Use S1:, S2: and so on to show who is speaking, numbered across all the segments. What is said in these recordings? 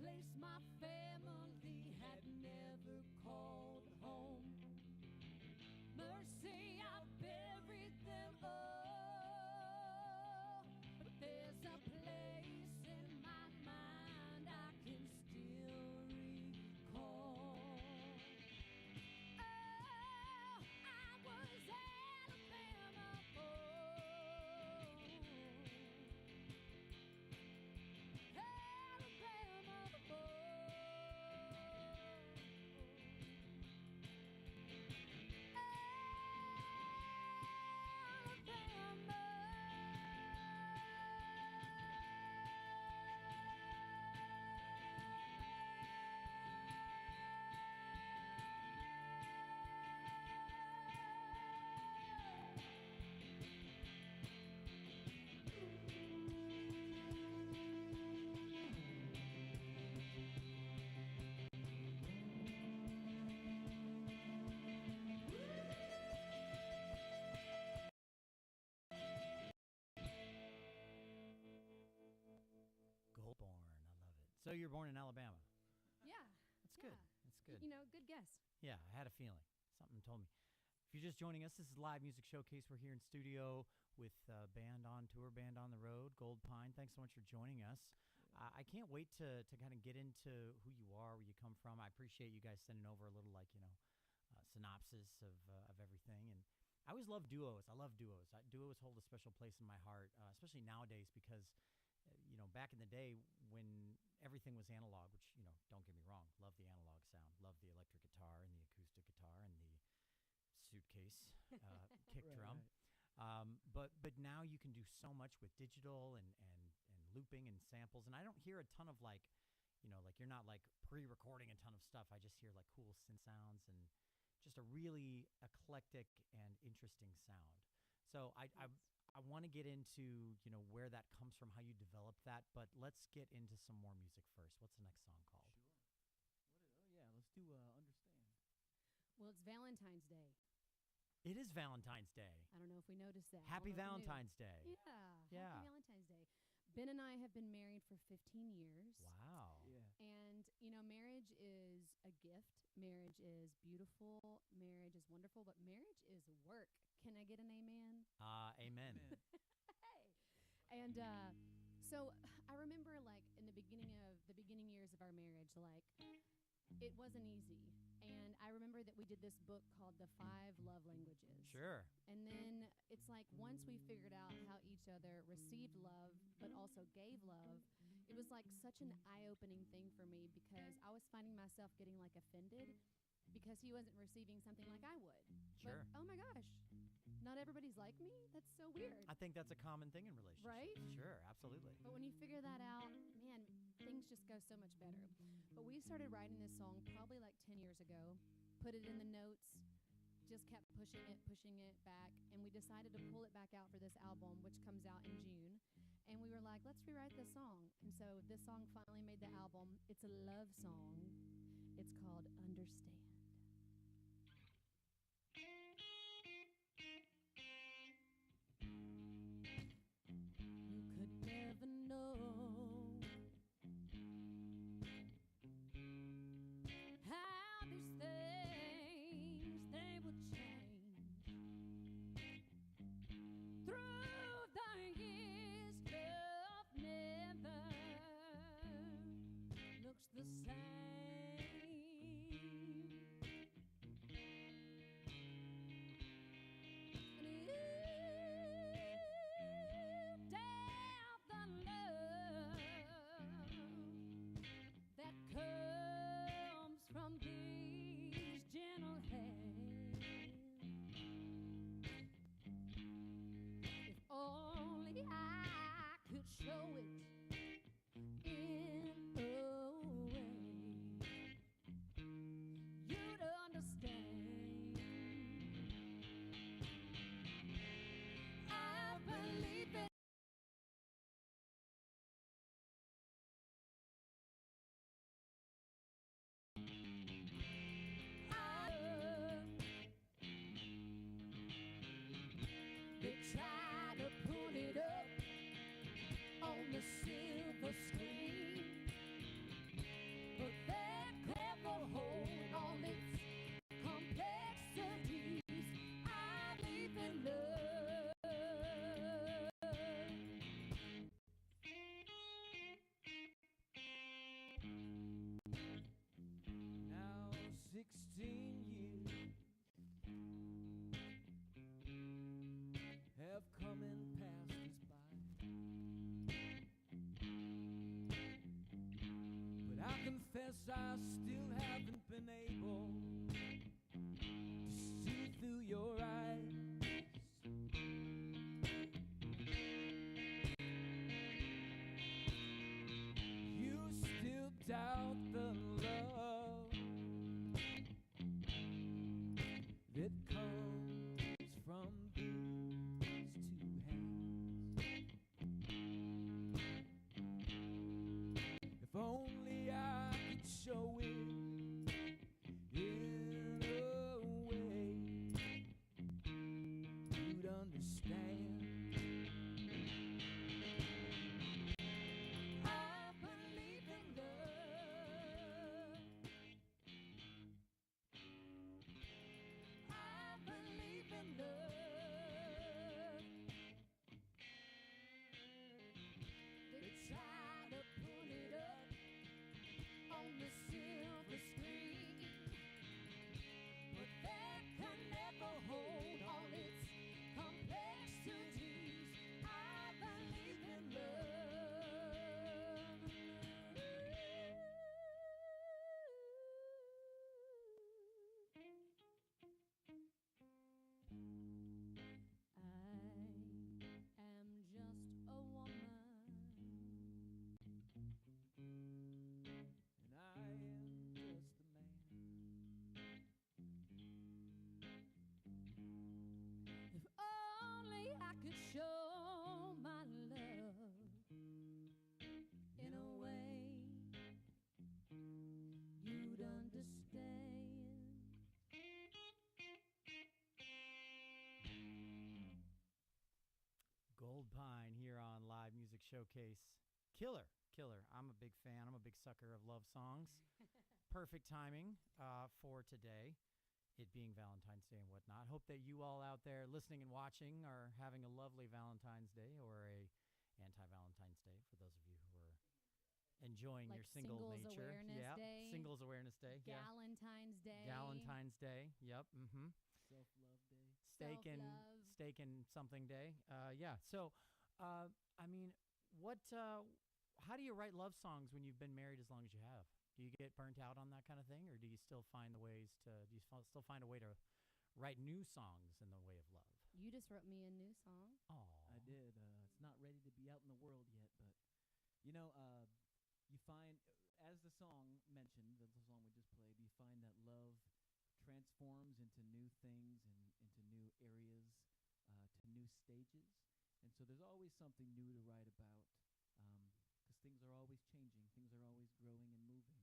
S1: place my family had never called home. Mercy, I buried them all, but there's a place in my mind I can still recall. Oh, I was Alabama born, Alabama born.
S2: Goldborn, I love it. So you're born in Alabama.
S1: Yeah.
S2: That's good. That's good.
S1: You know, good guess.
S2: Yeah, I had a feeling. Something told me. If you're just joining us, this is Live Music Showcase. We're here in studio with Band on Tour, Band on the Road, GOLDPINE. Thanks so much for joining us. I can't wait to kind of get into who you are, where you come from. I appreciate you guys sending over a little, synopsis of everything. And I always love duos. I love duos. Duos hold a special place in my heart, especially nowadays because, back in the day when everything was analog, which, don't get me wrong, love the analog sound, love the electric guitar and the acoustic guitar and the suitcase kick drum. But now you can do so much with digital and looping and samples. And I don't hear a ton of you're not like pre-recording a ton of stuff. I just hear like cool synth sounds and just a really eclectic and interesting sound. So I want to get into, where that comes from, how you developed that, but let's get into some more music first. What's the next song called?
S3: Sure. Let's do Understand.
S1: Well, it's Valentine's Day.
S2: It is Valentine's Day.
S1: I don't know if we noticed that.
S2: Happy Valentine's Day.
S1: Yeah.
S2: Yeah.
S1: Happy Valentine's Day. Ben and I have been married for 15 years.
S2: Wow.
S3: Yeah.
S1: And, marriage is a gift. Marriage is beautiful. Marriage is wonderful. But marriage is work. Can I get an amen?
S2: Amen.
S1: Hey. And so I remember, in the beginning years of our marriage, it wasn't easy. And I remember that we did this book called The 5 Love Languages.
S2: Sure.
S1: And then it's like once we figured out how each other received love but also gave love, it was like such an eye-opening thing for me because I was finding myself getting offended because he wasn't receiving something like I would.
S2: Sure.
S1: But, oh my gosh, not everybody's like me? That's so weird.
S2: I think that's a common thing in relationships.
S1: Right?
S2: Sure, absolutely.
S1: But when you figure that out, man, things just go so much better. But we started writing this song probably 10 years ago, put it in the notes, just kept pushing it back, and we decided to pull it back out for this album, which comes out in June. And we were like, let's rewrite this song. And so this song finally made the album. It's a love song. It's called Understand. You could never know how these things, they will change through the years. Love never looks the same.
S3: guess I still haven't been able to see through your eyes. You still doubt the love that comes from these two hands. If only I could show it in a way you'd understand. I believe in love. I believe in love. They try to put it up on the silver screen, but that can never hold all its complexities. I believe in love. I am just a woman, and I am just a man. If only I could show my love in a way you'd understand.
S2: Gold Pine here on Live Music Showcase. Killer, killer. I'm a big fan. I'm a big sucker of love songs. Perfect timing for today, it being Valentine's Day and whatnot. Hope that you all out there listening and watching are having a lovely Valentine's Day or a anti-Valentine's Day for those of you who are enjoying
S1: Like
S2: your single
S1: Singles
S2: nature.
S1: Awareness
S2: Yeah,
S1: Day.
S2: Singles Awareness Day. Yeah.
S1: Galentine's Day.
S2: Galentine's Day. Yep. Mm-hmm.
S3: Self-love day.
S1: Self-love.
S2: Steak and something day. Yeah. So, I mean, what? How do you write love songs when you've been married as long as you have? Do you get burnt out on that kind of thing, or do you still find the ways to? Do you still find a way to write new songs in the way of love?
S1: You just wrote me a new song.
S2: Oh,
S3: I did. It's not ready to be out in the world yet, but you know, you find, as the song mentioned, the song we just played, you find that love transforms into new things and into new areas, to new stages, and so there's always something new to write about, because things are always changing, things are always growing and moving.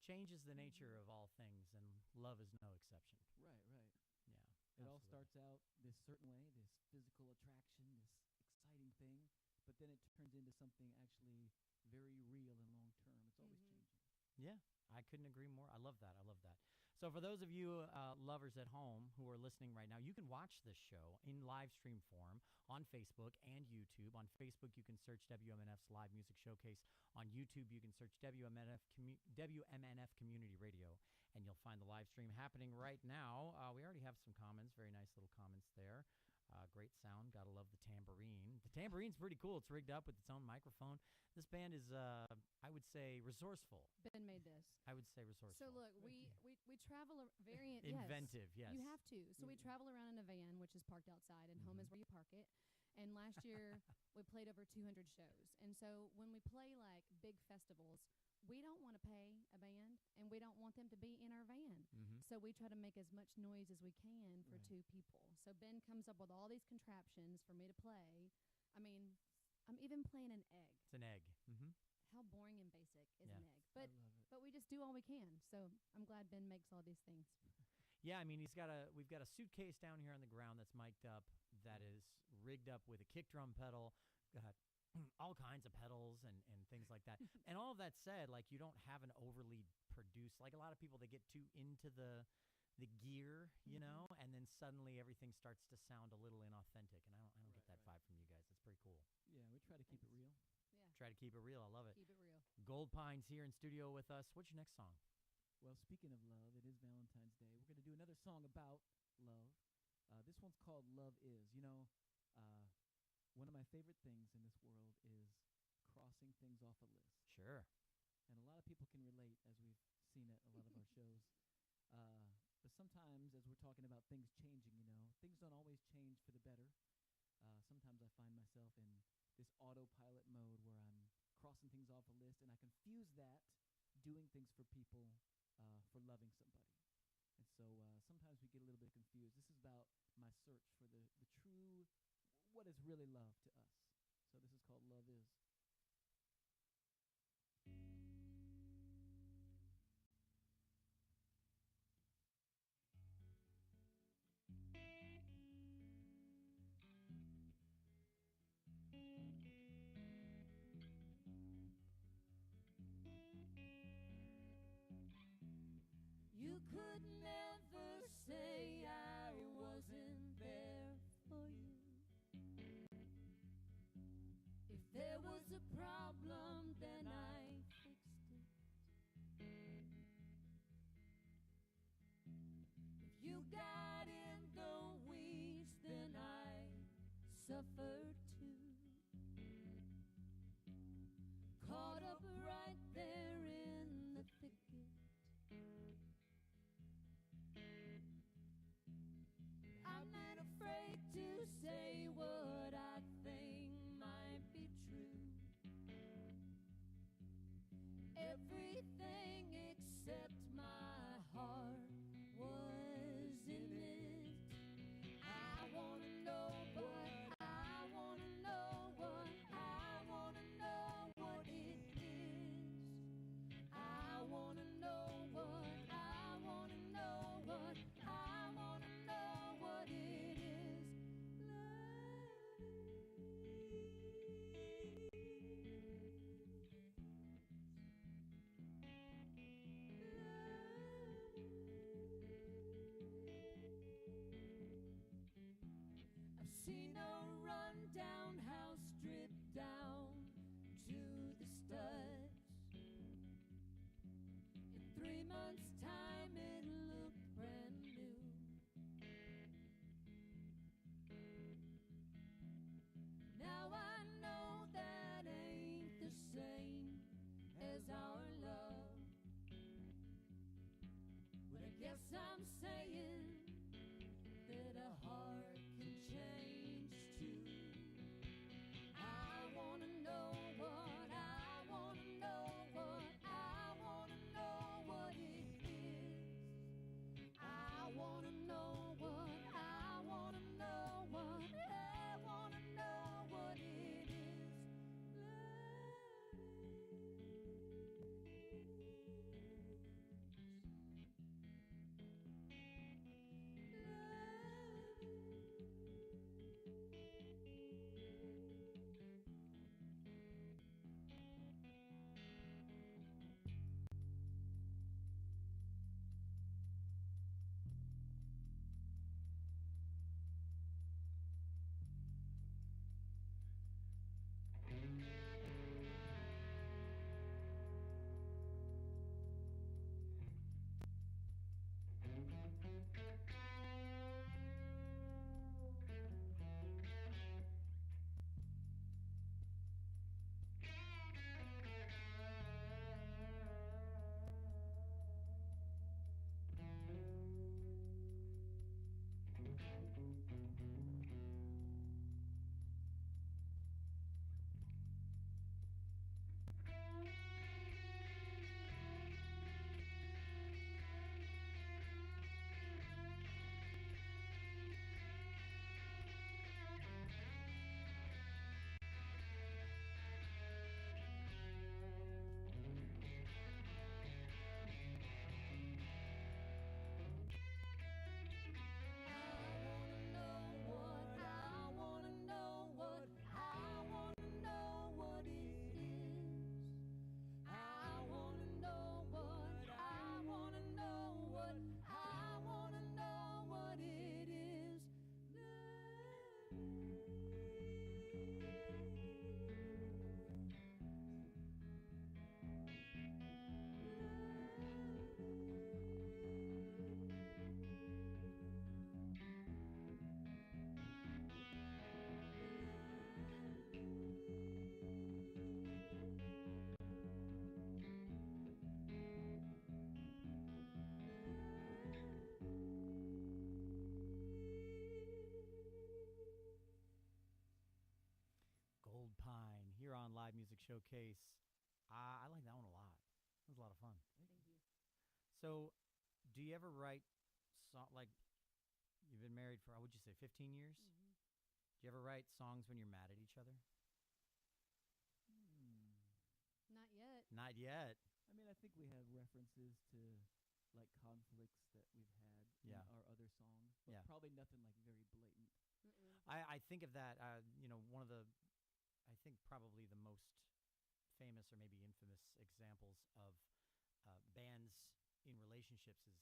S2: change is the nature of all things, and love is no exception.
S3: Right, right.
S2: Yeah,
S3: It all
S2: absolutely.
S3: starts out this certain way, this physical attraction, this exciting thing, but then it turns into something actually very real and long term. It's always changing.
S2: Yeah, I couldn't agree more. I love that. I love that. So for those of you lovers at home who are listening right now, you can watch this show in live stream form on Facebook and YouTube. On Facebook, you can search WMNF's Live Music Showcase. On YouTube, you can search WMNF Community Radio, and you'll find the live stream happening right now. We already have some comments, very nice little comments there. Great sound. Gotta love the tambourine. The tambourine's pretty cool. It's rigged up with its own microphone. This band is, I would say, resourceful.
S1: Ben made this.
S2: I would say resourceful.
S1: So look, we travel very
S2: Inventive, yes.
S1: You have to. So we travel around in a van, which is parked outside, and home is where you park it. And last year we played over 200 shows. And so when we play like big festivals, we don't want to pay a band, and we don't want them to be in our van. So we try to make as much noise as we can for two people. So Ben comes up with all these contraptions for me to play. I mean, I'm even playing an egg.
S2: It's an egg.
S1: How boring and basic is
S2: Yeah.
S1: an egg? But
S3: I love it.
S1: but we just do all we can. So I'm glad Ben makes all these things.
S2: Yeah, I mean, we've got a suitcase down here on the ground that's mic'd up, that is rigged up with a kick drum pedal, got all kinds of pedals and things like that. And all of that said, like, you don't have an overly produced, like a lot of people, they get too into the gear, you know, and then suddenly everything starts to sound a little inauthentic. And I don't get that vibe from you guys. It's pretty cool.
S3: Yeah, we try to keep it real.
S1: Yeah.
S2: Try to keep it real. I love it.
S1: Keep it real.
S2: GOLDPINE's here in studio with us. What's your next song?
S3: Well, speaking of love, it is Valentine's Day. We're going to do another song about love. This one's called Love Is. You know, one of my favorite things in this world is crossing things off a list.
S2: Sure.
S3: and a lot of people can relate, as we've seen at a lot of our shows. But sometimes, as we're talking about things changing, things don't always change for the better. Sometimes I find myself in this autopilot mode where I'm crossing things off a list, and I confuse that doing things for people for loving somebody. And so sometimes we get a little bit confused. This is about my search for the true, what is really love to us. So this is called Love Is.
S4: You could never say I wasn't there for you. If there was a problem, then I fixed it. If you got in the weeds, then I suffered too. Caught up right there in the thicket. I'm not afraid to say what I think might be true. Everything except my heart was in it. I wanna know, but I
S2: Showcase. I like that one a lot. It was a lot of fun.
S1: Thank you.
S2: So, do you ever write like you've been married for, would you say 15 years?
S1: Mm-hmm.
S2: Do you ever write songs when you're mad at each other?
S1: Not yet.
S2: Not yet.
S3: I mean, I think we have references to like conflicts that we've had in
S2: Yeah.
S3: our other songs, but
S2: Yeah.
S3: probably nothing like very blatant.
S1: Mm-mm.
S2: I think of that, one of the, I think probably the most famous or maybe infamous examples of bands in relationships is,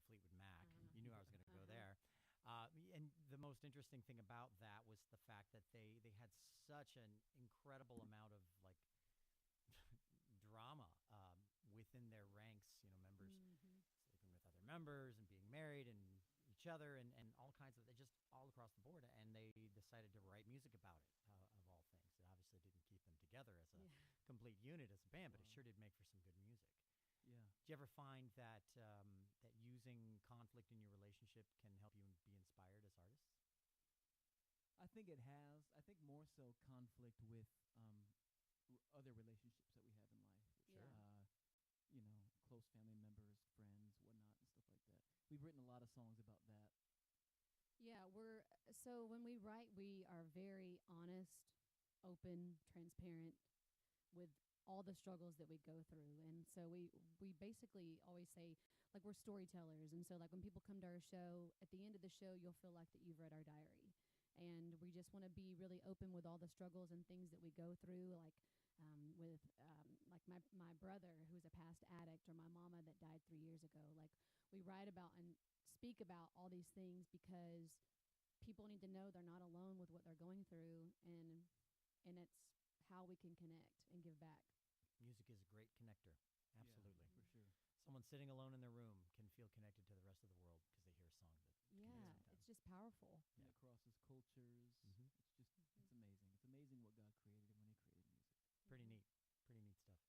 S2: Fleetwood Mac. You knew I was going to go there. And the most interesting thing about that was the fact that they had such an incredible amount of like drama within their ranks, members
S1: Mm-hmm.
S2: sleeping with other members and being married and each other and all kinds of, just all across the board. And they decided to write music about it, of all things. It obviously didn't keep them together as a
S1: Yeah.
S2: complete unit as a band, but it
S3: Wow.
S2: sure did make for some good music.
S3: Yeah.
S2: Do you ever find that that using conflict in your relationship can help you be inspired as artists?
S3: I think it has. I think more so conflict with other relationships that we have in life.
S1: Sure.
S3: Close family members, friends, whatnot, and stuff like that. We've written a lot of songs about that.
S1: Yeah, so when we write, we are very honest, open, transparent with all the struggles that we go through. And so we basically always say, like, we're storytellers. And so, like, when people come to our show, at the end of the show, you'll feel like that you've read our diary. And we just want to be really open with all the struggles and things that we go through, like with like my brother who's a past addict, or my mama that died 3 years ago. Like, we write about and speak about all these things because people need to know they're not alone with what they're going through, and it's how we can connect and give back.
S2: Music is a great connector. Absolutely.
S3: Yeah, for sure.
S2: Someone sitting alone in their room can feel connected to the rest of the world because they hear a song that
S1: Yeah,
S2: connects with them.
S1: it's just powerful.
S3: And it crosses cultures.
S2: Mhm.
S3: It's amazing. It's amazing what God created when He created music.
S2: Pretty
S1: Mhm.
S2: neat. Pretty neat stuff.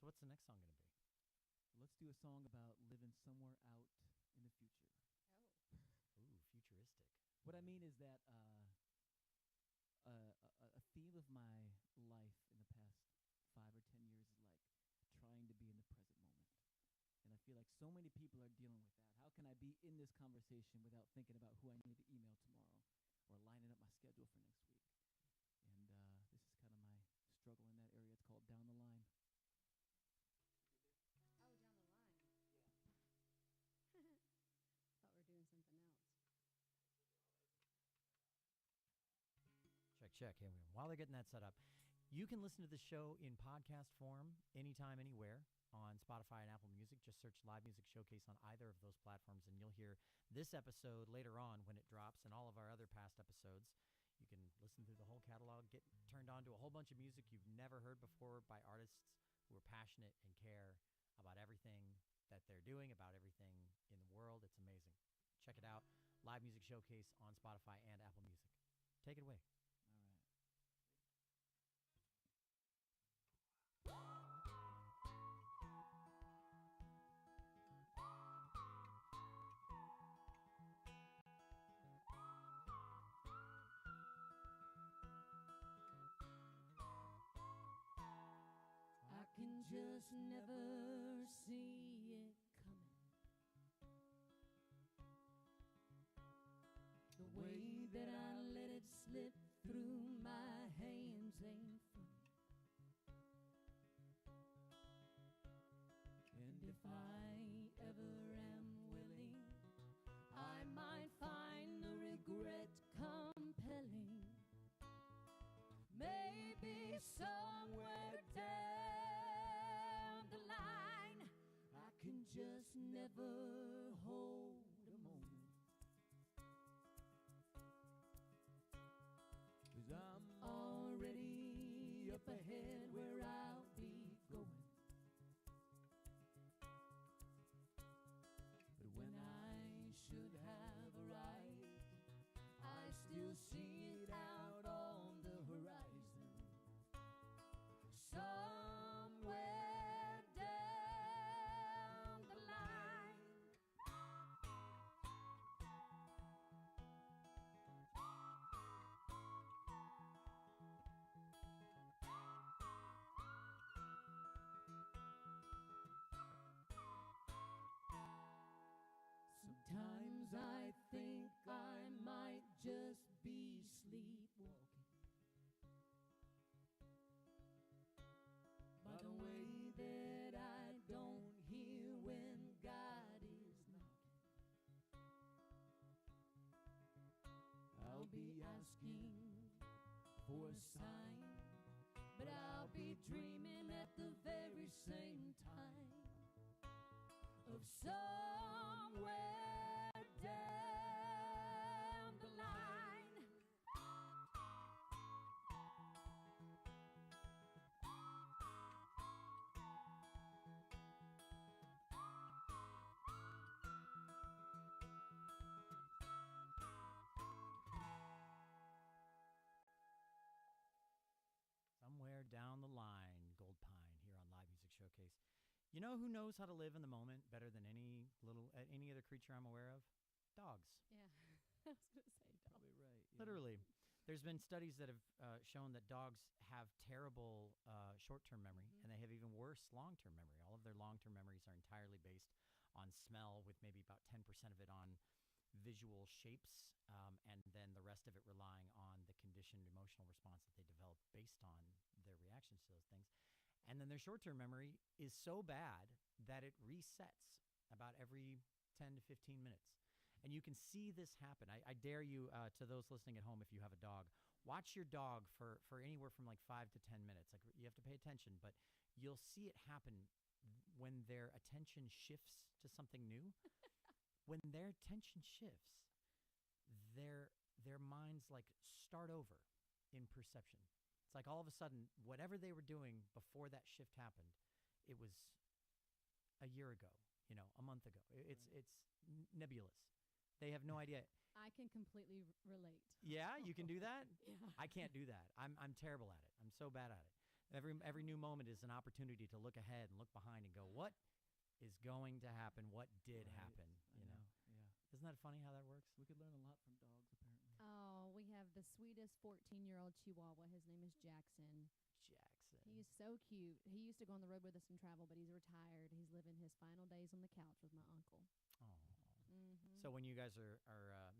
S2: So what's the next song going to be?
S3: Let's do a song about living somewhere out in the future.
S1: Oh.
S2: Ooh, futuristic.
S3: What I mean is that a theme of my life in the past 5 or 10 years is like trying to be in the present moment. And I feel like so many people are dealing with that. How can I be in this conversation without thinking about who I need to email tomorrow or lining up my schedule for next week? And this is kind of my struggle in that area. It's called Down the Line.
S1: Oh, down the line. Yeah. Thought we were doing something else.
S2: Check. Here we go. While they're getting that set up, you can listen to the show in podcast form anytime, anywhere on Spotify and Apple Music. Just search Live Music Showcase on either of those platforms, and you'll hear this episode later on when it drops, and all of our other past episodes. You can listen through the whole catalog, get turned on to a whole bunch of music you've never heard before by artists who are passionate and care about everything that they're doing, about everything in the world. It's amazing. Check it out. Live Music Showcase on Spotify and Apple Music. Take it away.
S4: I can just never see it coming. The way that I let it slip through my hands ain't funny. And if I ever am willing, I might find the regret compelling. Maybe somewhere down the line, I can just never hold a moment. 'Cause I'm already up ahead where I'll be going. But when I should have arrived, I still see it out on the horizon. Somewhere down the line. asking for a sign, but I'll be dreaming at the very same time of somewhere down the line.
S2: Somewhere down the line, Gold Pine here on Live Music Showcase. You know who knows how to live in the moment better than any other creature I'm aware of? Dogs.
S1: Yeah. I was going to say dog.
S3: Probably right. Yeah.
S2: Literally. There's been studies that have shown that dogs have terrible short-term memory, and they have even worse long-term memory. All of their long-term memories are entirely based on smell, with maybe about 10% of it on visual shapes, and then the rest of it relying on the conditioned emotional response that they develop based on their reactions to those things. And then their short-term memory is so bad that it resets about every 10 to 15 minutes. And you can see this happen. I dare you, to those listening at home, if you have a dog, watch your dog for anywhere from like 5 to 10 minutes. Like, you have to pay attention, but you'll see it happen when their attention shifts to something new. When their attention shifts, their minds like start over in perception. It's like all of a sudden, whatever they were doing before that shift happened, it was a year ago, a month ago. It's nebulous. They have no idea.
S1: I can completely relate.
S2: Yeah, you can do that?
S1: Yeah.
S2: I can't do that. I'm terrible at it. I'm so bad at it. Every new moment is an opportunity to look ahead and look behind and go, what is going to happen? What did happen?
S3: I know. Yeah.
S2: Isn't that funny how that works?
S3: We could learn a lot from dogs, apparently.
S1: Oh, we have the sweetest 14-year-old Chihuahua. His name is Jackson. He's so cute. He used to go on the road with us and travel, but he's retired. He's living his final days on the couch with my uncle.
S2: Oh. So when you guys are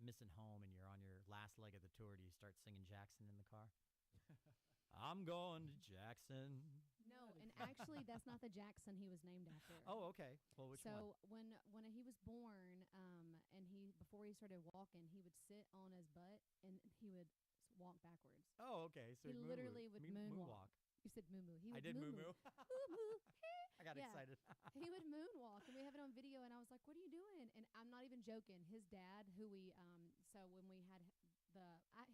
S2: missing home and you're on your last leg of the tour, do you start singing Jackson in the car? I'm going to Jackson.
S1: No, and actually, that's not the Jackson he was named after.
S2: Oh, okay. Well, which one?
S1: So when he was born, and before he started walking, he would sit on his butt and he would walk backwards.
S2: Oh, okay. So
S1: he literally would moonwalk. You said moo-moo.
S2: I did moo-moo.
S1: Moo-moo.
S2: I got
S1: Yeah.
S2: excited.
S1: He would moonwalk, and we have it on video, and I was like, what are you doing? And I'm not even joking. His dad, who we, so when we had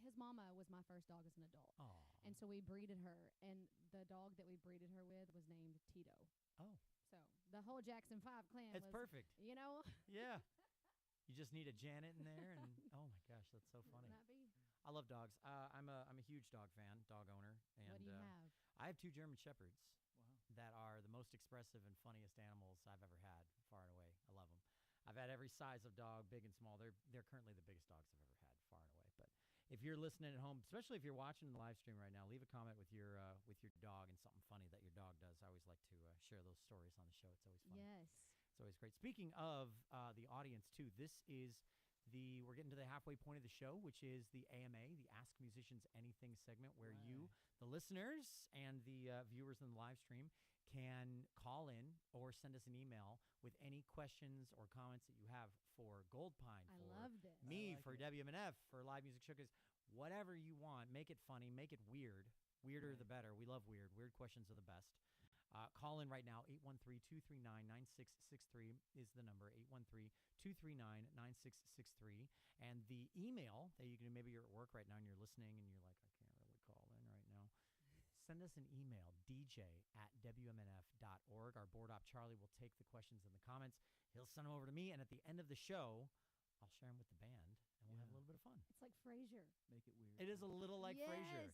S1: his mama was my first dog as an adult.
S2: Oh.
S1: And so we breeded her, and the dog that we breeded her with was named Tito.
S2: Oh.
S1: So the whole Jackson 5 clan
S2: It's
S1: was
S2: perfect. Yeah. You just need a Janet in there, and oh my gosh, that's so funny.
S1: Wouldn't that be?
S2: I love dogs. I'm a huge dog fan, dog owner, and
S1: What do you have?
S2: I have 2 German Shepherds.
S3: Wow.
S2: That are the most expressive and funniest animals I've ever had, far and away. I love them. I've had every size of dog, big and small. They're currently the biggest dogs I've ever had, far and away. But if you're listening at home, especially if you're watching the live stream right now, leave a comment with your dog and something funny that your dog does. I always like to share those stories on the show. It's always fun.
S1: Yes.
S2: It's always great. Speaking of the audience too, this is we're getting to the halfway point of the show, which is the AMA, the Ask Musicians Anything segment, where you, the listeners, and the viewers in the live stream can call in or send us an email with any questions or comments that you have for GOLDPINE,
S1: I
S2: for
S1: love this.
S2: me,
S3: like
S2: for
S3: it.
S2: WMNF, for Live Music Showcase, whatever you want. Make it funny, make it weird. Weirder the better. We love weird. Weird questions are the best. Call in right now. 813-239-9663 is the number. 813-239-9663. And the email that you can, maybe you're at work right now and you're listening and you're like, I can't really call in right now. Send us an email, dj@wmnf.org. Our board op, Charlie, will take the questions and the comments. He'll send them over to me. And at the end of the show, I'll share them with the band and we'll have a little bit of fun.
S1: It's like Frasier.
S3: Make it weird.
S2: It is a little like
S1: yes.
S2: Frasier.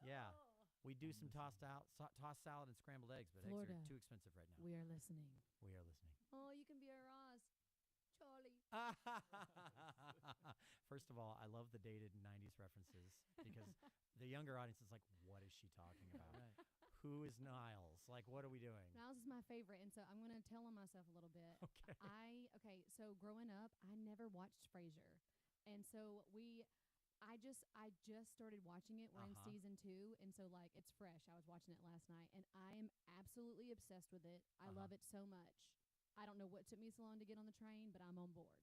S2: Yeah.
S1: Oh.
S2: We do some tossed salad and scrambled eggs, but
S1: Florida.
S2: eggs are too expensive right now.
S1: We are listening.
S2: We are listening.
S1: Oh, you can be a Ross. Charlie.
S2: First of all, I love the dated 90s references because the younger audience is like, what is she talking about?
S3: Right.
S2: Who is Niles? Like, what are we doing?
S1: Niles is my favorite, and so I'm going to tell on myself a little bit.
S2: Okay.
S1: So growing up, I never watched Frasier. And so I just started watching it. We're in season 2, and so like it's fresh. I was watching it last night, and I am absolutely obsessed with it. I love it so much. I don't know what took me so long to get on the train, but I'm on board.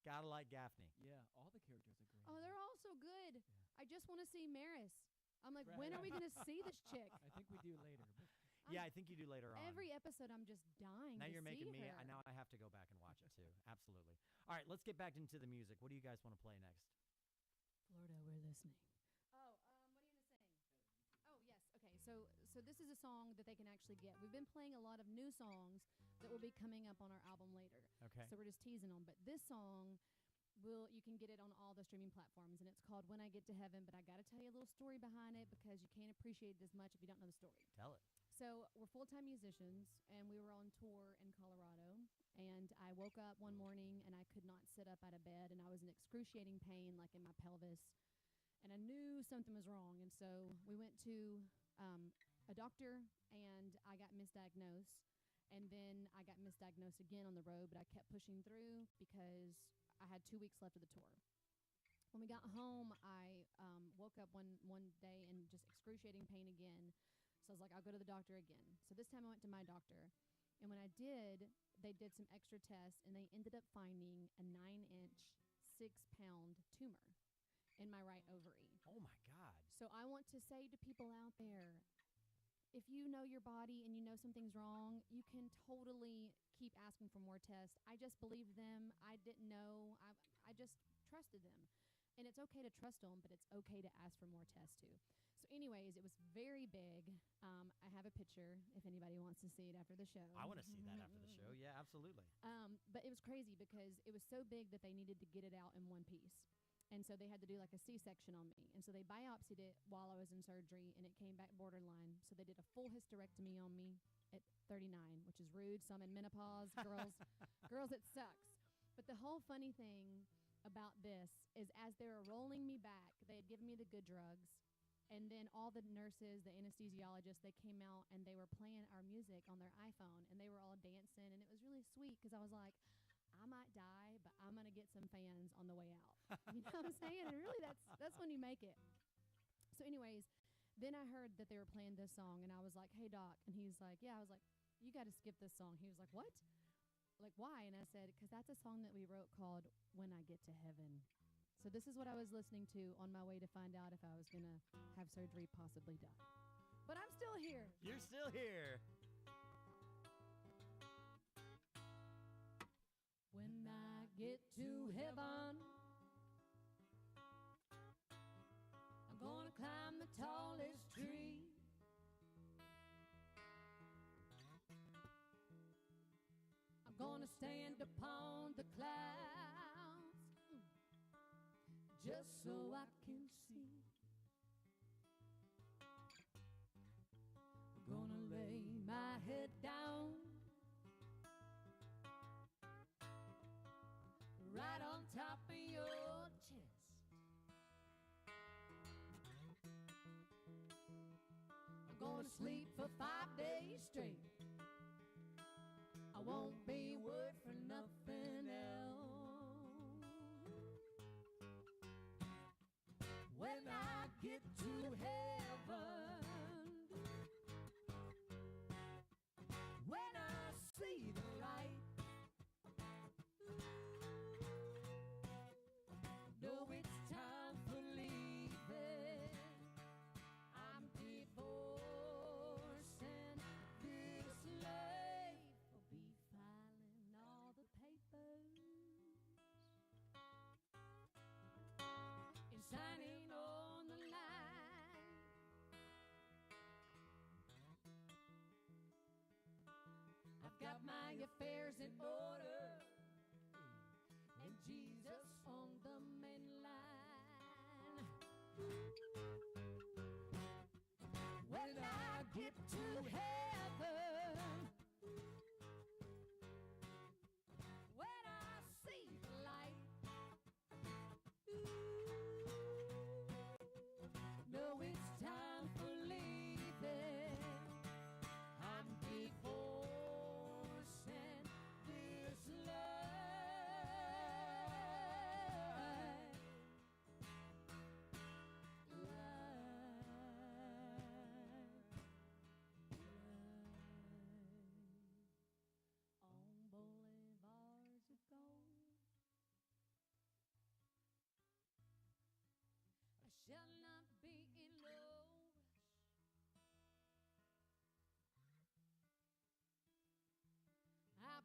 S2: Gotta like Gaffney.
S3: Yeah, all the characters are great.
S1: Oh, they're all so so good.
S3: Yeah.
S1: I just want to see Maris. I'm like,
S3: Right.
S1: when are we going to see this chick?
S3: I think we do later. But
S2: Yeah, I think you do later on.
S1: Every episode, I'm just dying
S2: Now
S1: to
S2: you're making
S1: see
S2: me.
S1: her.
S2: Now I have to go back and watch it too. Absolutely. All right, let's get back into the music. What do you guys want to play next?
S1: Florida, we're listening. Oh, what are you gonna sing? Oh, yes. Okay, so this is a song that they can actually get. We've been playing a lot of new songs that will be coming up on our album later.
S2: Okay.
S1: So we're just teasing them. But this song, you can get it on all the streaming platforms, and it's called "When I Get to Heaven." But I got to tell you a little story behind it because you can't appreciate it as much if you don't know the story.
S2: Tell it.
S1: So we're full-time musicians, and we were on tour in Colorado. And I woke up one morning, and I could not sit up out of bed, and I was in excruciating pain, like in my pelvis. And I knew something was wrong. And so we went to a doctor, and I got misdiagnosed. And then I got misdiagnosed again on the road, but I kept pushing through because I had 2 weeks left of the tour. When we got home, I woke up one day in just excruciating pain again. So I was like, I'll go to the doctor again. So this time I went to my doctor. And when I did, they did some extra tests, and they ended up finding a 9-inch, 6-pound tumor in my right ovary.
S2: Oh my God.
S1: So I want to say to people out there, if you know your body and you know something's wrong, you can totally keep asking for more tests. I just believed them. I didn't know. I just trusted them. And it's okay to trust them, but it's okay to ask for more tests too. So anyways, it was very big. I have a picture if anybody wants to see it after the show.
S2: I want to see that after the show. Yeah, absolutely.
S1: But it was crazy because it was so big that they needed to get it out in one piece. And so they had to do like a C-section on me. And so they biopsied it while I was in surgery, and it came back borderline. So they did a full hysterectomy on me at 39, which is rude. So I'm in menopause. Girls, it sucks. But the whole funny thing about this is as they were rolling me back, they had given me the good drugs. And then all the nurses, the anesthesiologists, they came out and they were playing our music on their iPhone, and they were all dancing. And it was really sweet because I was like, I might die, but I'm going to get some fans on the way out. You know what I'm saying? And really, that's when you make it. So anyways, then I heard that they were playing this song, and I was like, hey, Doc. And he's like, yeah. I was like, you got to skip this song. He was like, what? Like, why? And I said, because that's a song that we wrote called When I Get to Heaven. So this is what I was listening to on my way to find out if I was going to have surgery, possibly die. But I'm still here.
S2: You're still here.
S4: When I get to heaven, I'm gonna climb the tallest tree. I'm gonna stand upon the clouds just so I can see. I'm gonna lay my head down right on top of your chest. I'm gonna sleep for 5 days straight. I won't be worried for nothing else. When I get to heaven, when I see the light, know it's time for leaving. I'm divorcing this life. I'll be filing all the papers and signing on the line. I've got my affairs in order and Jesus on the main line. When I get to heaven, when I see the light, know it's time for leaving. I'm divorcing this life.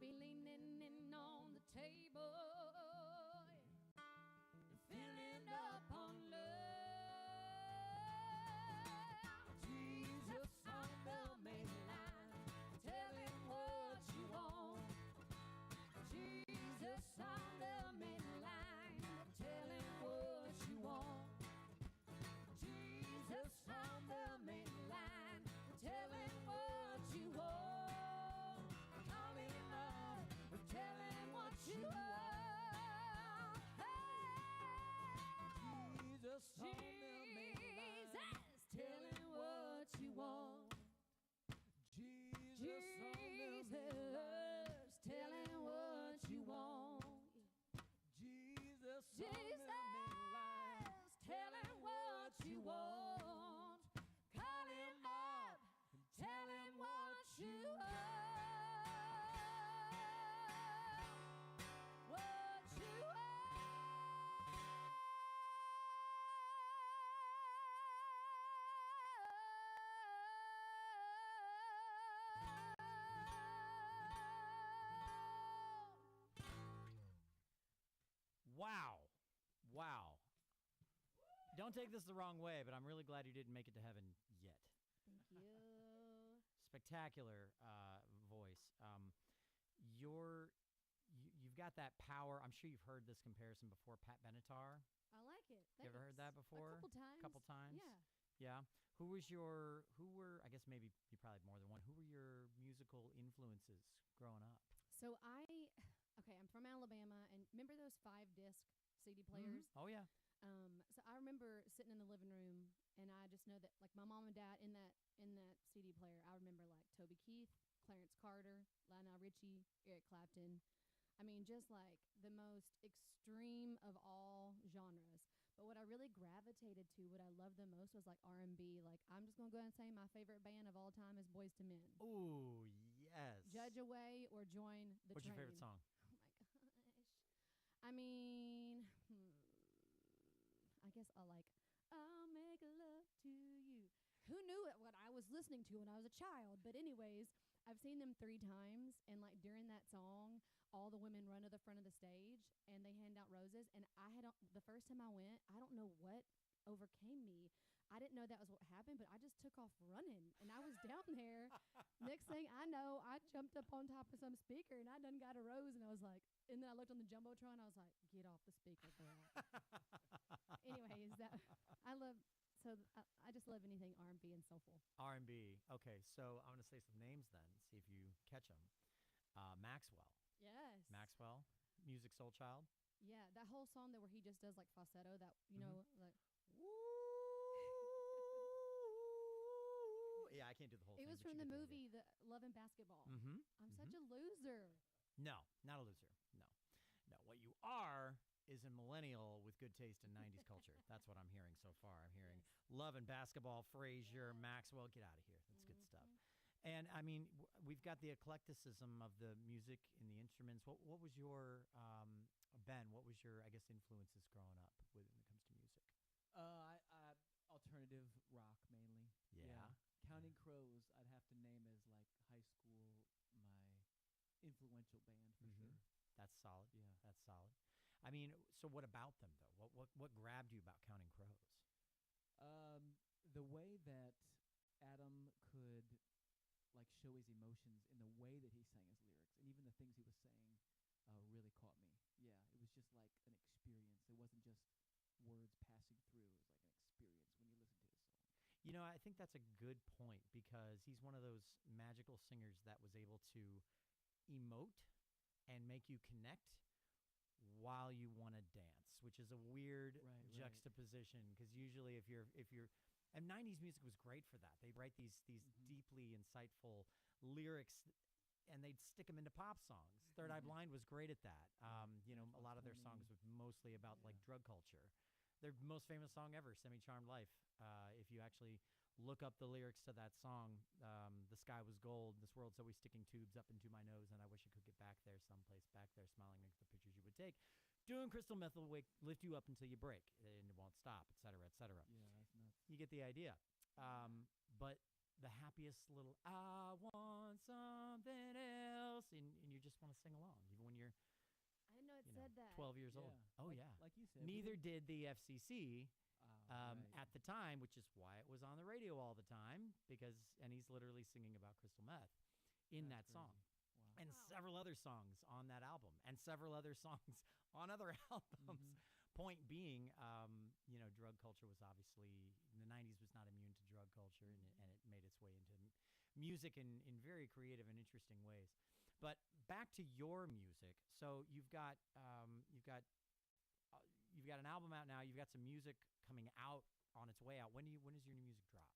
S1: be leaning in on the table and filling up on love. Jesus on the main line, tell him what you want. Jesus on the main line, tell him what you want. Jesus on the main line, tell him what you want. Call him up, tell him what you want. Hey, Jesus on the main line, tell him what you want. Jesus, tell him what you want. Jesus, tell him what you want. Call him up, tell him what you want. What you
S2: Wow. Wow. Don't take this the wrong way, but I'm really glad you didn't make it to heaven yet.
S1: Thank you.
S2: Spectacular voice. You've got that power. I'm sure you've heard this comparison before. Pat Benatar.
S1: I like it.
S2: You ever heard that before?
S1: A couple times.
S2: Couple times.
S1: Yeah.
S2: Yeah. I guess maybe you probably had more than one. Who were your musical influences growing up?
S1: So I'm from Alabama, and remember those 5-disc CD players?
S2: Oh yeah.
S1: So I remember sitting in the living room, and I just know that like my mom and dad in that CD player, I remember like Toby Keith, Clarence Carter, Lionel Richie, Eric Clapton. I mean, just like the most extreme of all genres. But what I really gravitated to, what I loved the most was like R&B. Like I'm just gonna go ahead and say my favorite band of all time is Boyz II Men.
S2: Ooh, yes.
S1: Judge Away or Join the
S2: What's
S1: Train.
S2: your favorite song?
S1: Oh my gosh. I mean, I guess I'll make love to you. Who knew what I was listening to when I was a child? But anyways, I've seen them 3 times, and like during that song, all the women run to the front of the stage and they hand out roses. And the first time I went, I don't know what overcame me. I didn't know that was what happened, but I just took off running, and I was down there. Next thing I know, I jumped up on top of some speaker, and I done got a rose, and I was like, and then I looked on the Jumbotron, I was like, get off the speaker, girl. Anyways, I just love anything R&B and soulful.
S2: R&B. Okay, so I'm going to say some names then, see if you catch them. Maxwell.
S1: Yes.
S2: Maxwell, Music Soul Child.
S1: Yeah, that whole song where he just does like falsetto, that, you know, like.
S2: Yeah, I can't do the whole thing.
S1: It was from the movie The Love and Basketball. I'm such a loser.
S2: No, not a loser. No. What you are is a millennial with good taste in 90s culture. That's what I'm hearing so far. I'm hearing Love and Basketball, Frasier, Maxwell. Get out of here. That's good stuff. And, I mean, we've got the eclecticism of the music and the instruments. What was your, Ben, what was your, I guess, influences growing up when it comes to music?
S3: Alternative rock mainly.
S2: Yeah.
S3: Counting Crows, I'd have to name as like high school my influential band for sure.
S2: That's solid.
S3: Yeah,
S2: that's solid. I mean, so what about them though? What grabbed you about Counting Crows?
S3: The way that Adam could like show his emotions in the way that he sang his lyrics, and even the things he was saying, really caught me. Yeah, it was just like an experience. It wasn't just words passing through. It was like an experience when you listen to his song.
S2: You know, I think that's a good point because he's one of those magical singers that was able to emote and make you connect while you want to dance, which is a weird juxtaposition because usually if you're and 90s music was great for that. They'd write these deeply insightful lyrics and they'd stick them into pop songs. Third Eye Blind was great at that. You know, a lot of their songs were mostly about like drug culture. Their most famous song ever, Semi-Charmed Life. If you actually look up the lyrics to that song, the sky was gold, this world's always sticking tubes up into my nose, and I wish I could get back there, someplace back there, smiling at the pictures you would take. Doing crystal meth will lift you up until you break, and it won't stop, et cetera, et cetera.
S3: Yeah, that's nuts.
S2: You get the idea. But the happiest little I want something else, and you just want to sing along, even when you're
S1: I didn't know it said that.
S2: 12 years old. Oh,
S3: like,
S2: yeah.
S3: Like you said.
S2: Neither did the FCC
S3: Right.
S2: at the time, which is why it was on the radio all the time, and he's literally singing about crystal meth in that
S3: That's
S2: song.
S3: crazy. Wow.
S2: And several other songs on that album, and several other songs on other albums. Point being, drug culture was obviously, in the 90s was not immune to drug culture, and it made its way into music in very creative and interesting ways. But back to your music. So you've got an album out now. You've got some music coming out on its way out. When does your new music drop?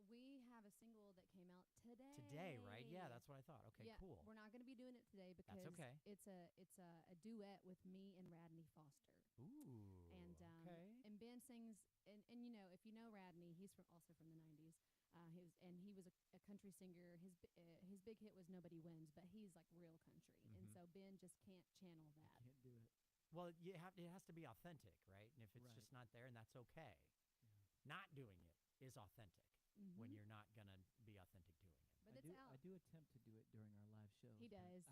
S1: We have a single that came out today.
S2: Today, right? Yeah, that's what I thought. Okay,
S1: yeah,
S2: cool.
S1: We're not going to be doing it today because
S2: okay.
S1: it's a duet with me and Radney Foster.
S2: Ooh.
S1: And and Ben sings, and if you know Radney, he's also from the 90s. He was a country singer. His big hit was Nobody Wins, but he's like real country, and so Ben just can't channel that.
S3: Can't do it.
S2: Well, it has to be authentic, right? And if it's just not there, and that's okay. Yeah. Not doing it is authentic when you're not gonna be authentic doing it.
S1: But it's out.
S3: I do attempt to do it during our live shows.
S1: He does.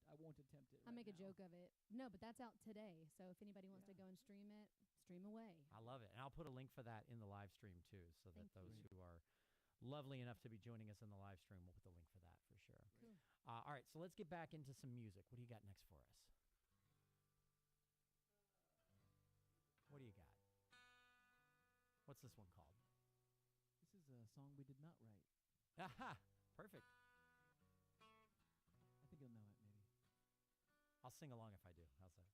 S3: I won't attempt it.
S1: I make a joke of it. No, but that's out today. So if anybody wants to go and stream it, stream away.
S2: I love it, and I'll put a link for that in the live stream too, so that those who are lovely enough to be joining us in the live stream, we'll put the link for that for sure.
S1: Cool.
S2: All right, so let's get back into some music. What do you got next for us? What do you got? What's this one called?
S3: This is a song we did not write.
S2: Aha! Perfect.
S3: I think you'll know it, maybe.
S2: I'll sing along if I do. How's that?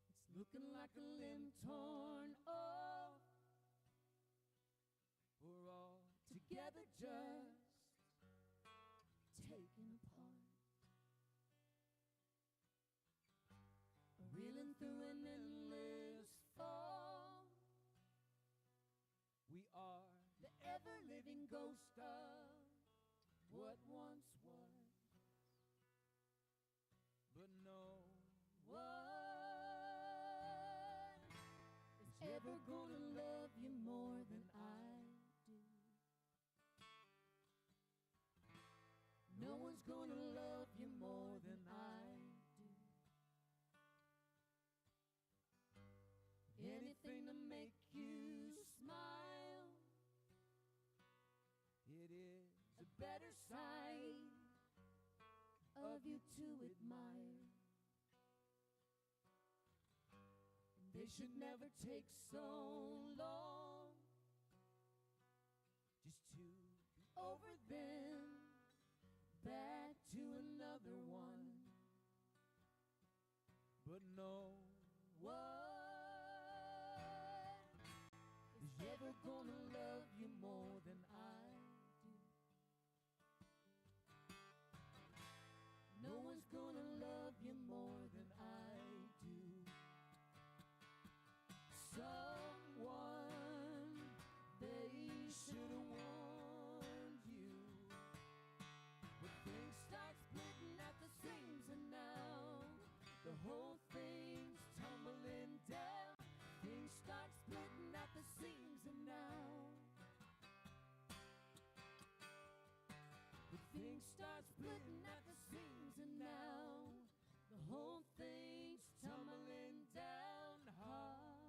S4: It's looking like a limb torn off. We're all together just taken apart, reeling through an endless fall.
S3: We are
S4: The ever-living ghost of what once was,
S3: but no
S4: one is ever gonna love you more than I do. No one's gonna love you more than I do. Anything to make you smile,
S3: it is
S4: a better side of you to admire. And they should never take so long just to be over then, back to another one.
S3: but no
S4: One is ever gonna love you more than I do. No one's gonna love you more than I do. Someone, they should have warned you. But things start splitting at the seams, and now the whole thing's tumbling down. Things start splitting at the seams, and now things start splitting at the seams, and now the whole thing's tumbling down hard.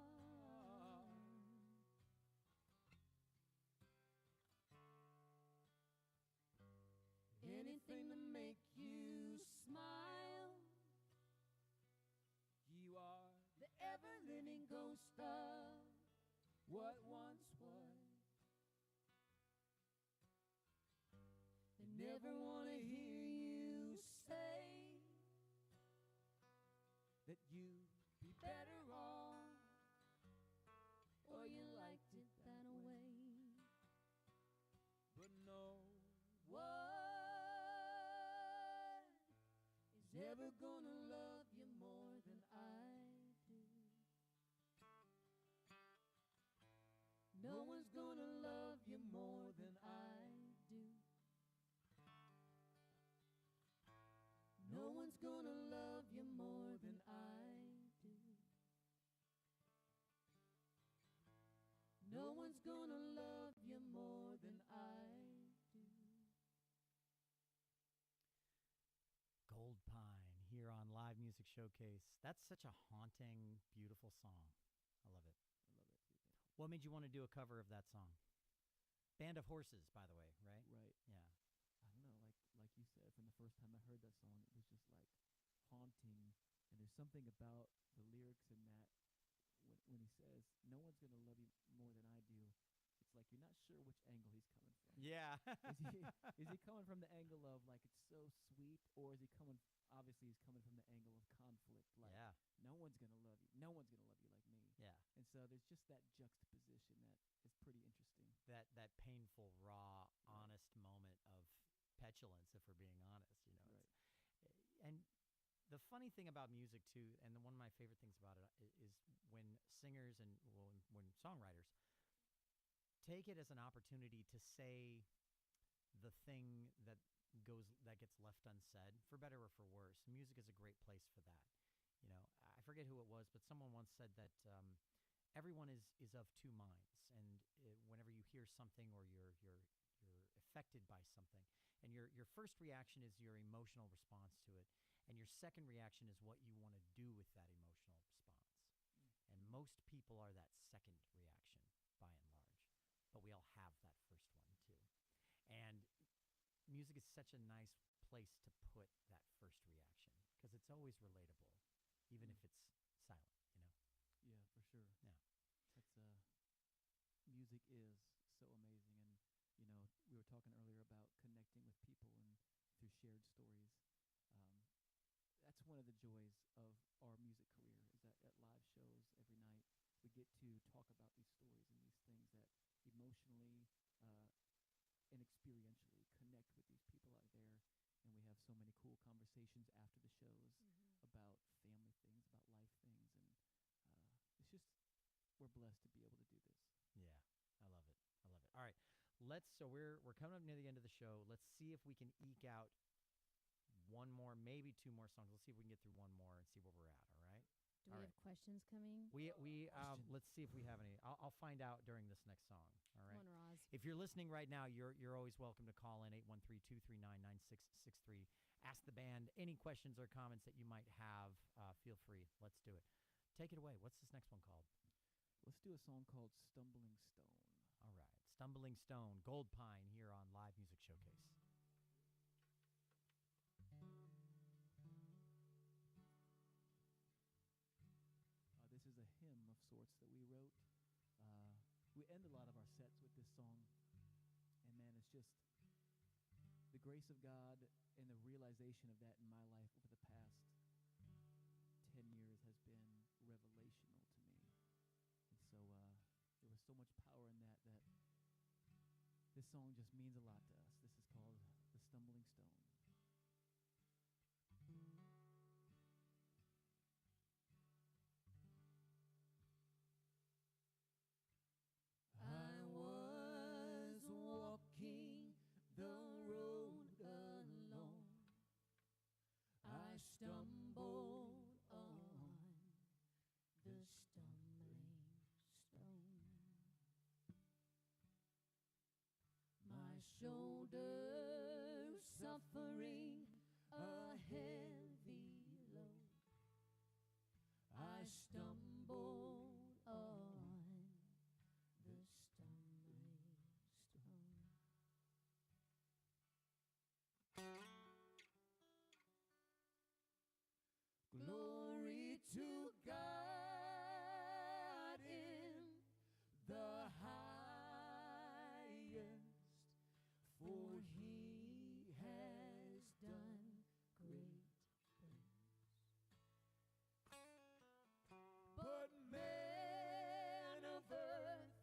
S4: Anything to make you smile,
S3: you are
S4: the ever-living ghost of what once was. They never want to hear you say
S3: that you
S4: be better off, or you liked it that way.
S3: but no
S4: What is ever gonna love you more than I do? No one's gonna love you more than I do. No one's gonna love you more than I do.
S2: Gold Pine here on Live Music Showcase. That's such a haunting, beautiful song. I love it.
S3: I love that too. Thank you.
S2: What made you want to do a cover of that song? Band of Horses, by the way, right?
S3: Right.
S2: Yeah.
S3: I don't know, like you said, from the first time I heard that song, it was just like haunting. And there's something about the lyrics in that when he says, "No one's gonna love you more than I do." It's like you're not sure which angle he's coming from.
S2: Yeah.
S3: Is he coming from the angle of like it's so sweet, or is he coming? Obviously, he's coming from the angle of conflict. Like,
S2: Yeah.
S3: no one's gonna love you. No one's gonna love you like me.
S2: Yeah.
S3: And so there's just that juxtaposition that is pretty interesting.
S2: That painful, raw, honest moment of petulance, if we're being honest, you know.
S3: Right.
S2: And the funny thing about music too, and one of my favorite things about it is when singers and when songwriters take it as an opportunity to say the thing that gets left unsaid, for better or for worse. Music is a great place for that. You know, I forget who it was, but someone once said that everyone is of two minds, and whenever you hear something or you're affected by something, and your first reaction is your emotional response to it, and your second reaction is what you want to do with that emotional response. And most people are that second reaction by and large, but we all have that first one too. And music is such a nice place to put that first reaction because it's always relatable, even if it's silent, you know?
S3: Yeah, for sure.
S2: Yeah.
S3: That's music is so amazing, and you know, we were talking earlier about connecting with people and through shared stories. That's one of the joys of our music career, is that at live shows every night we get to talk about these stories and these things that emotionally and experientially connect with these people out there, and we have so many cool conversations after the shows about family things, about life things, and it's just, we're blessed to be able to do this.
S2: Yeah, I love it. I love it. All right, so we're coming up near the end of the show. Let's see if we can eke out one more, maybe two more songs. Let's see if we can get through one more and see where we're at. All right.
S1: Do we have questions coming?
S2: We let's see if we have any. I'll find out during this next song. All right.
S1: Come on, Roz.
S2: If you're listening right now, you're always welcome to call in 813-239-9663. Ask the band any questions or comments that you might have. Feel free. Let's do it. Take it away. What's this next one called?
S3: Let's do a song called Stumbling Stone.
S2: All right. Stumbling Stone, Gold Pine here on Live Music Showcase.
S3: This is a hymn of sorts that we wrote. We end a lot of our sets with this song, and man, it's just the grace of God and the realization of that in my life over the past 10 years has been revelational to me. And so there was so much power in that this song just means a lot to us. This is called The Stumbling Stone.
S4: I was walking the road alone. I stumbled on the stumbling stone. My shoulder suffering a heavy load. I stumbled on the stumbling stone. Glory to God in the highest, for he has done great things. But men of earth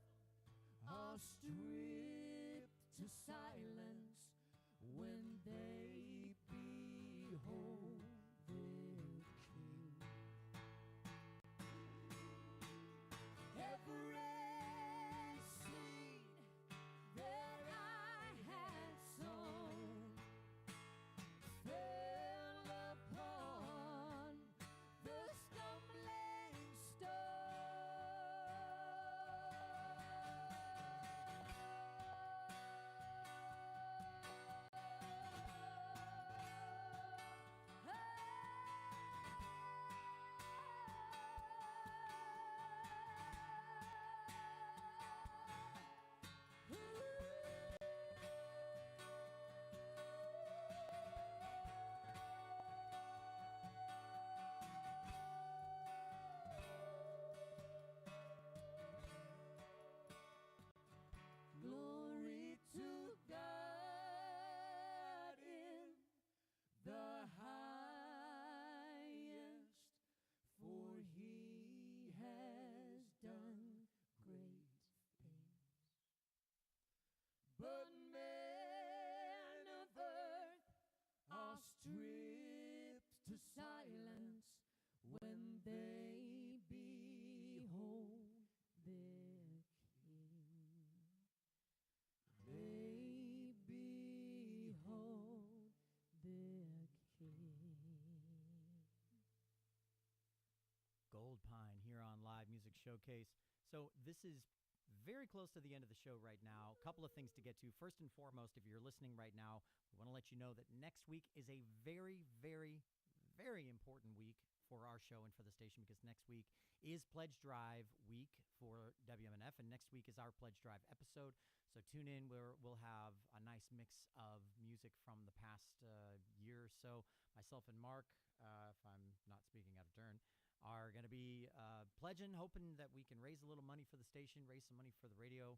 S4: are stripped to silence when they behold their King. Every seed that I had sown fell upon the stumbling stone. silence when they behold their King. They behold their King.
S2: GOLDPINE here on Live Music Showcase. So this is very close to the end of the show right now. A couple of things to get to. First and foremost, if you're listening right now, we want to let you know that next week is a very, very, very important week for our show and for the station, because next week is Pledge Drive week for WMNF, and next week is our Pledge Drive episode. So tune in. We'll have a nice mix of music from the past year or so. Myself and Mark, if I'm not speaking out of turn, are going to be pledging, hoping that we can raise a little money for the station, raise some money for the radio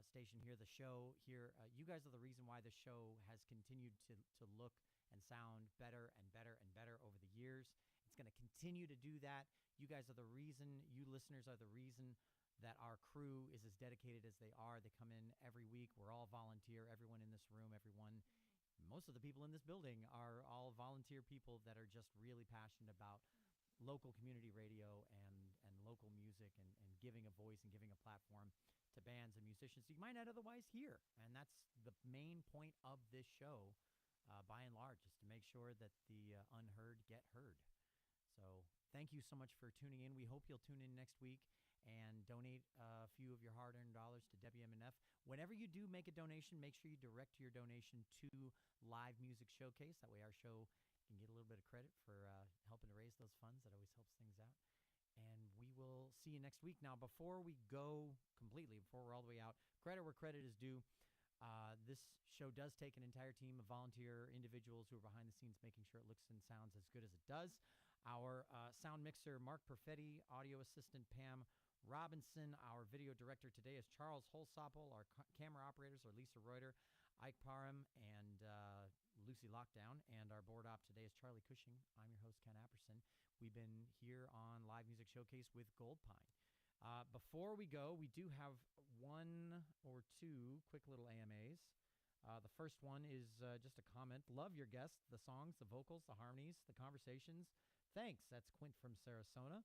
S2: station here, the show here. You guys are the reason why the show has continued to look and sound better and better and better over the years. It's going to continue to do that. You guys are the reason, you listeners are the reason that our crew is as dedicated as they are. They come in every week. We're all volunteer. Everyone in this room, most of the people in this building are all volunteer people that are just really passionate about local community radio and local music and giving a voice and giving a platform to bands and musicians you might not otherwise hear. And that's the main point of this show, by and large, is to make sure that the unheard get heard. So thank you so much for tuning in. We hope you'll tune in next week and donate a few of your hard-earned dollars to WMNF. Whenever you do make a donation, make sure you direct your donation to Live Music Showcase. That way our show can get a little bit of credit for helping to raise those funds. That always helps things out. And we will see you next week. Now, before we go completely, before we're all the way out, credit where credit is due. This show does take an entire team of volunteer individuals who are behind the scenes making sure it looks and sounds as good as it does. Our sound mixer, Mark Perfetti, audio assistant, Pam Robinson. Our video director today is Charles Holsopple. Our camera operators are Lisa Reuter, Ike Parham, and Lucy Lockdown. And our board op today is Charlie Cushing. I'm your host, Ken Apperson. We've been here on Live Music Showcase with GOLDPINE. Before we go, we do have one or two quick little AMAs. The first one is just a comment. Love your guests, the songs, the vocals, the harmonies, the conversations. Thanks. That's Quint from Sarasota.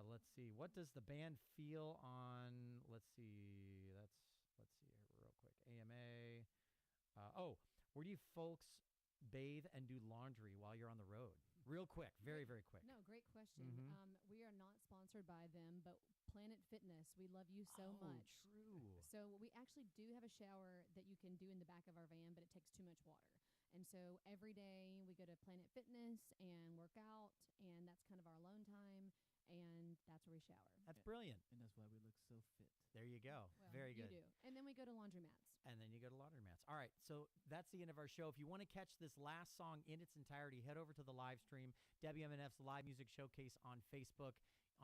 S2: Let's see. What does the band feel on, let's see here real quick. AMA. Where do you folks bathe and do laundry while you're on the road? Real quick. Very, very quick.
S1: No, great question.
S2: Mhm.
S1: We are not sponsored by them, but Planet Fitness, we love you so much.
S2: True.
S1: So we actually do have a shower that you can do in the back of our van, but it takes too much water. And so every day we go to Planet Fitness and work out, and that's kind of our alone time, and that's where we shower.
S2: That's brilliant.
S3: And that's why we look so fit.
S2: There you go.
S1: Well,
S2: Very good.
S1: You do. And then we go to laundromats.
S2: And then you go to laundromats. All right, so that's the end of our show. If you want to catch this last song in its entirety, head over to the live stream, WMNF's Live Music Showcase on Facebook.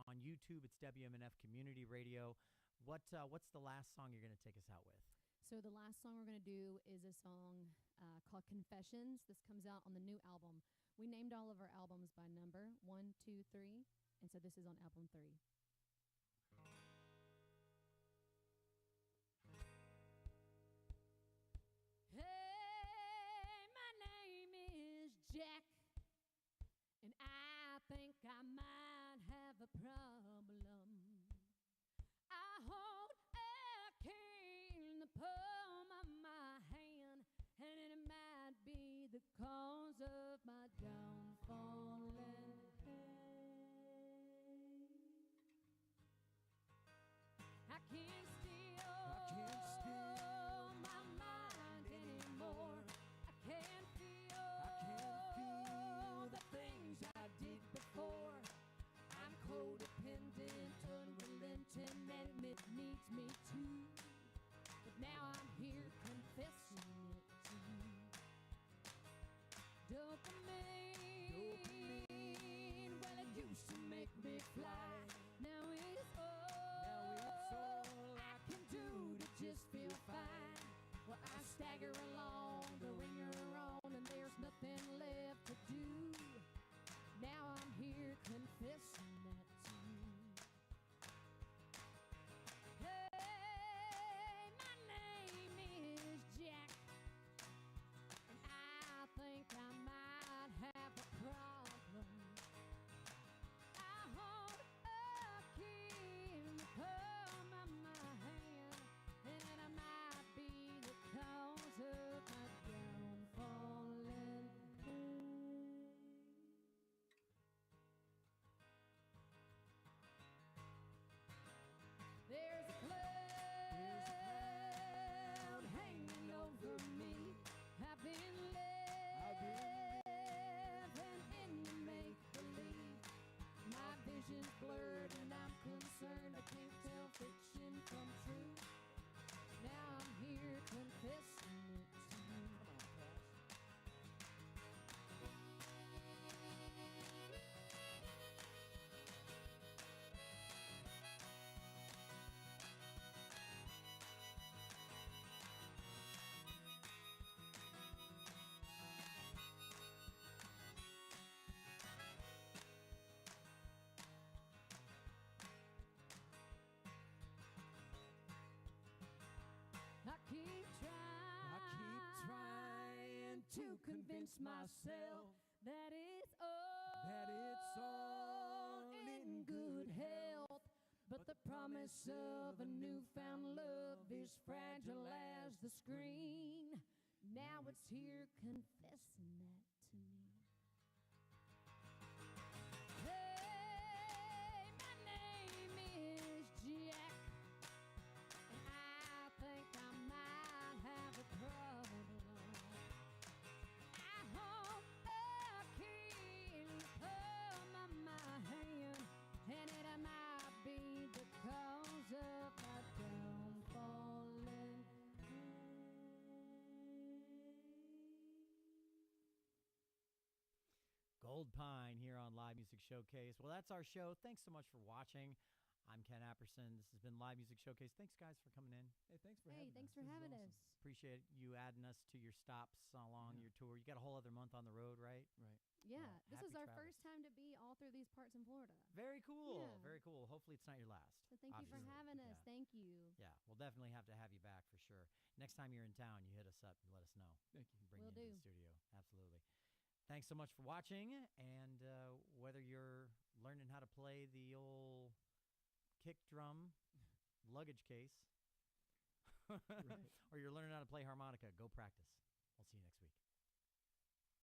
S2: On YouTube, it's WMNF Community Radio. What's the last song you're going to take us out with?
S1: So the last song we're going to do is a song called Confessions. This comes out on the new album. We named all of our albums by number, 1, 2, 3, and so this is on album 3.
S4: Hey, my name is Jack, and I think I might have a problem. I hold a key in the palm of my hand, and it might be the cause of my downfall and pain. I can't steal my mind anymore. I can't feel the things I did before. I'm codependent, unrelenting, and it needs me too. But now I'm here confessing it to you. Dopamine, well, it used to make me fly. Now it's all I can do to just feel fine. Well, I stagger along, going around, and there's nothing left to do. Now I'm here confessing that to you. Hey, my name is Jack, and I think I might have a problem. convince myself
S1: that it's
S4: all in good health. But the promise of a newfound love is fragile as the screen. Now it's here confessing that to me. Hey, my name is Jack, and I think I might have a problem. I hold a key in the palm of my hand, and it might be the cause of my downfall.
S2: Gold Pine here on Live Music Showcase. Well, that's our show. Thanks so much for watching. I'm Ken Apperson. This has been Live Music Showcase. Thanks, guys, for coming in.
S3: Hey, thanks for having us.
S1: Thanks for
S3: This is
S1: having
S3: awesome.
S1: us.
S2: Appreciate you adding us to your stops along your tour. You got a whole other month on the road, right?
S3: Right.
S1: Yeah,
S2: Well,
S1: this
S2: happy
S1: is our
S2: travels.
S1: first time to be all through these parts in Florida.
S2: Very cool.
S1: Yeah.
S2: Very cool. Hopefully it's not your last.
S1: So thank you for
S2: obviously.
S1: having us.
S2: Yeah.
S1: Thank you.
S2: Yeah, we'll definitely have to have you back for sure. Next time you're in town, you hit us up and let us know.
S3: Thank you.
S2: Bring
S1: Will
S2: you into
S1: do.
S2: the studio. Absolutely. Thanks so much for watching. And whether you're learning how to play the old kick drum luggage case
S3: Right.
S2: or you're learning how to play harmonica, go practice.